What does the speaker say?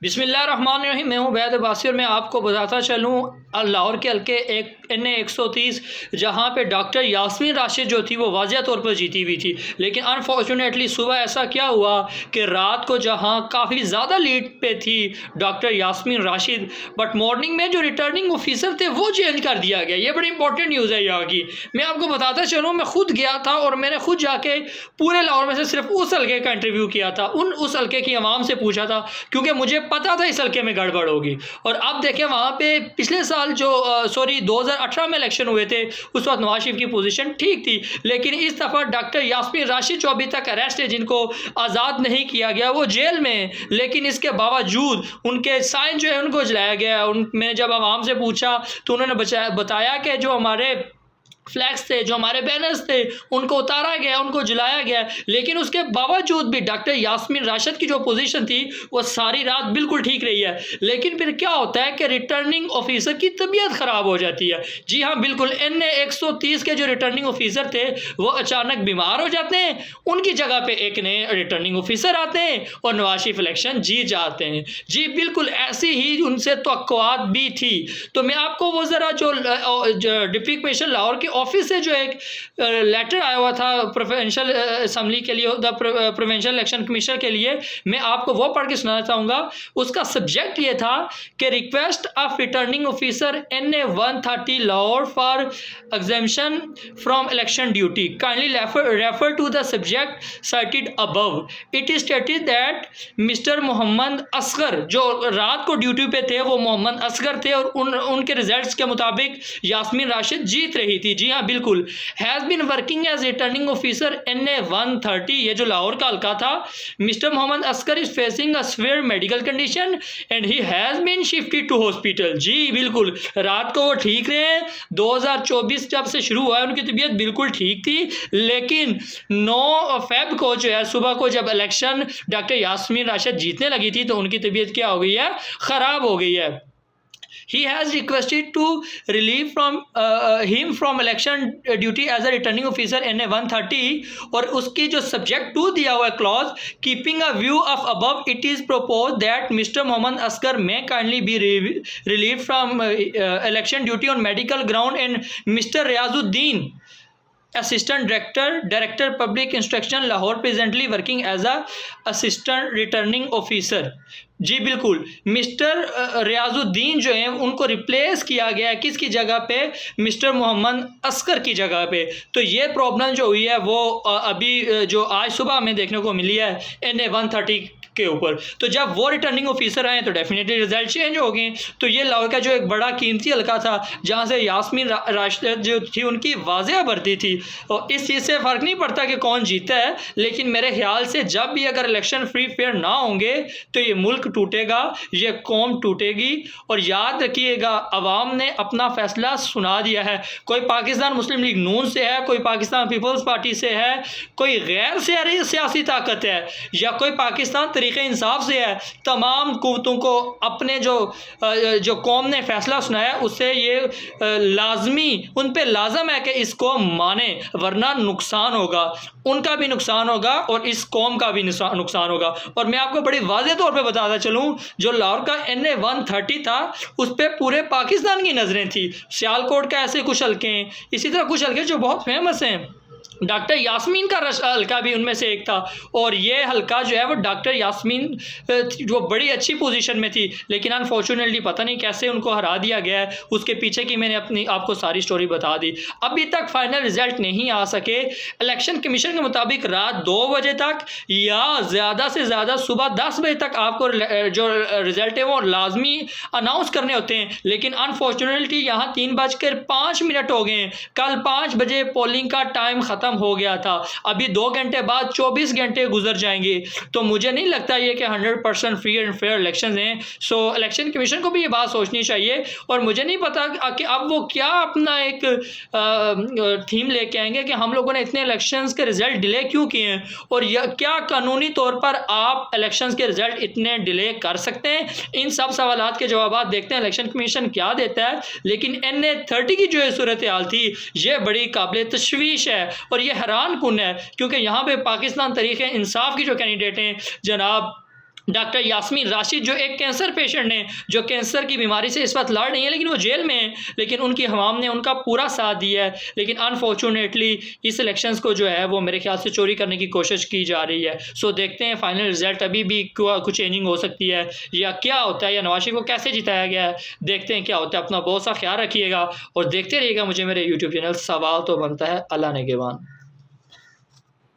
बिस्मिल्लाहिर्रहमानिर्रहीम। मैं हूँ वैद बासी और मैं आपको बताता चलूँ लाहौर के हल्के एक NA 130 जहाँ पे डॉक्टर यास्मीन राशिद जो थी वो वाज़िया तौर पर जीती हुई थी, लेकिन अनफॉर्चुनेटली सुबह ऐसा क्या हुआ कि रात को जहाँ काफ़ी ज़्यादा लीड पे थी doctor Yasmeen Rashid, but morning में जो रिटर्निंग ऑफिसर थे वो चेंज कर दिया गया। ये बड़ी इंपॉर्टेंट न्यूज़ है यहाँ की। मैं आपको बताता चलूँ, मैं खुद गया था और मैंने खुद जाके पूरे लाहौर में से सिर्फ उस हल्के का इंटरव्यू किया था, उस हल्के की आवाम से पूछा था, क्योंकि मुझे पता था इस हल्के में गड़बड़ होगी। और अब देखें वहाँ पे पिछले साल जो 2018 में इलेक्शन हुए थे उस वक्त नवाज शरीफ की पोजीशन ठीक थी, लेकिन इस दफ़ा डॉक्टर यास्मीन राशिद जो अभी तक अरेस्ट है, जिनको आज़ाद नहीं किया गया, वो जेल में, लेकिन इसके बावजूद उनके साइन जो है उनको जलाया गया। मैंने जब आवाम से पूछा तो उन्होंने बताया कि जो हमारे फ्लैग्स थे, जो हमारे बैनर्स थे, उनको उतारा गया, उनको जलाया गया, लेकिन उसके बावजूद भी डॉक्टर यास्मीन राशिद की जो पोजीशन थी वो सारी रात बिल्कुल ठीक रही है। लेकिन फिर क्या होता है कि रिटर्निंग ऑफिसर की तबीयत ख़राब हो जाती है। जी हाँ, बिल्कुल NA 130 के जो रिटर्निंग ऑफिसर थे वो अचानक बीमार हो जाते हैं, उनकी जगह पे एक नए रिटर्निंग ऑफिसर आते हैं और नवाज शरीफ इलेक्शन जीत जाते हैं। जी बिल्कुल ऐसी ही उनसे तवक्कुआत भी थी। तो मैं आपको वो ज़रा जो डिप्टी कमिश्नर लाहौर के ऑफिस से जो एक लेटर आया हुआ था प्रोविंशियल असम्बली के लिए, द प्रोविंशियल इलेक्शन कमिश्नर के लिए, मैं आपको वो पढ़ के सुनाना चाहूँगा। उसका सब्जेक्ट ये था कि request of returning officer NA 130 Lahore for exemption from election duty, kindly refer to the subject cited above. It is stated that mister Mohammad Asghar जो रात को ड्यूटी पे थे वो मोहम्मद असगर थे और उनके रिजल्ट्स के मुताबिक यास्मीन राशिद जीत रही थी। जी हाँ बिल्कुल, has been working as returning officer NA 130, ये जो लाहौर का हल्का था। Mister Mohammad Asghar is facing a severe medical condition and he has been shifted to hospital. जी बिल्कुल, रात को वो ठीक रहे। 2024 जब से शुरू हुआ है उनकी तबीयत बिल्कुल ठीक थी, लेकिन 9 फेब को जो है सुबह को जब इलेक्शन डॉक्टर यास्मीन राशिद जीतने लगी थी तो उनकी तबीयत क्या हो गई है, ख़राब हो गई है। He has requested to relieve from him from election duty as a returning officer NA 130, और उसकी जो subject 2 दिया हुआ है clause, keeping a view of above, it is proposed that Mr. Mohammad Asghar may kindly be relieved from election duty on medical ground, and Mr. Riazuddin, Assistant Director Public Instruction Lahore, presently working as a Assistant Returning Officer। जी बिल्कुल, mister Riyazuddin जो हैं उनको replace किया गया है किसकी जगह पे, मिस्टर मोहम्मद असगर की जगह पे। तो ये प्रॉब्लम जो हुई है वो अभी जो आज सुबह हमें देखने को मिली है NA 130 के ऊपर। तो जब वो रिटर्निंग ऑफिसर आए तो डेफिनेटली रिजल्ट चेंज हो गए। तो ये लाहौर का जो एक बड़ा कीमती हल्का था जहाँ से यास्मीन राशिद जो थी उनकी वाज़िया बढ़ती थी, और इस चीज़ से फ़र्क नहीं पड़ता कि कौन जीता है, लेकिन मेरे ख्याल से जब भी अगर इलेक्शन फ्री फेयर ना होंगे तो ये मुल्क टूटेगा, ये कौम टूटेगी। और याद रखिएगा, अवाम ने अपना फ़ैसला सुना दिया है। कोई पाकिस्तान मुस्लिम लीग नून से है, कोई पाकिस्तान पीपल्स पार्टी से है, कोई गैर सियासी ताकत है, या कोई पाकिस्तान तरीक़े इंसाफ से है, तमाम कुव्वतों को अपने जो कौम ने फ़ैसला सुनाया उससे ये लाजमी उन पे लाजम है कि इसको माने, वरना नुकसान होगा, उनका भी नुकसान होगा और इस कौम का भी नुकसान होगा। और मैं आपको बड़ी वाज़ेह तौर पे बताता चलूँ, जो लाहौर का NA 130 था उस पर पूरे पाकिस्तान की नज़रें थी। सियालकोट का ऐसे कुछ हल्के हैं, इसी तरह कुछ हल्के जो बहुत फेमस हैं। डॉक्टर यास्मीन का हल्का भी उनमें से एक था, और ये हल्का जो है वो डॉक्टर यास्मीन जो बड़ी अच्छी पोजीशन में थी, लेकिन अनफॉर्चुनेटली पता नहीं कैसे उनको हरा दिया गया है। उसके पीछे की मैंने अपनी आपको सारी स्टोरी बता दी। अभी तक फाइनल रिजल्ट नहीं आ सके। इलेक्शन कमीशन के मुताबिक रात 2 बजे तक या ज़्यादा से ज़्यादा सुबह 10 बजे तक आपको जो रिज़ल्ट है वो लाजमी अनाउंस करने होते हैं, लेकिन अनफॉर्चुनेटली यहाँ 3:05 हो गए। कल 5 बजे पोलिंग का टाइम ख़त्म हो गया था, अभी 2 घंटे बाद 24 घंटे गुजर जाएंगे। तो मुझे नहीं लगता ये कि 100% फ्री एंड फेयर इलेक्शन हैं। सो इलेक्शन कमीशन को भी ये बात सोचनी चाहिए, और मुझे नहीं पता कि अब वो क्या अपना एक थीम लेके आएंगे कि हम लोगों ने इतने इलेक्शंस के रिजल्ट डिले क्यों किए हैं, और क्या कानूनी तौर पर आप इलेक्शंस के रिजल्ट इतने डिले कर सकते हैं। इन सब सवालात के जवाब देखते हैं इलेक्शन कमीशन क्या देता है। लेकिन NA 30 की जो सूरत हाल थी ये बड़ी काबिल तशवीश है, और ये हैरान कुन है, क्योंकि यहाँ पे पाकिस्तान तरीक़े इंसाफ की जो कैंडिडेट हैं जनाब डॉक्टर यास्मीन राशिद जो एक कैंसर पेशेंट हैं, जो कैंसर की बीमारी से इस वक्त लड़ रही है, लेकिन वो जेल में है, लेकिन उनकी अवाम ने उनका पूरा साथ दिया है। लेकिन अनफॉर्चुनेटली इस इलेक्शंस को जो है वो मेरे ख्याल से चोरी करने की कोशिश की जा रही है। सो देखते हैं फाइनल रिजल्ट अभी भी कुछ चेंजिंग हो सकती है या क्या होता है, या नवाज शरीफ को कैसे जिताया गया है, देखते हैं क्या होता है। अपना बहुत सा ख्याल रखिएगा और देखते रहिएगा मुझे मेरे यूट्यूब चैनल। सवाल तो बनता है, अल्लाह ने निगहबान।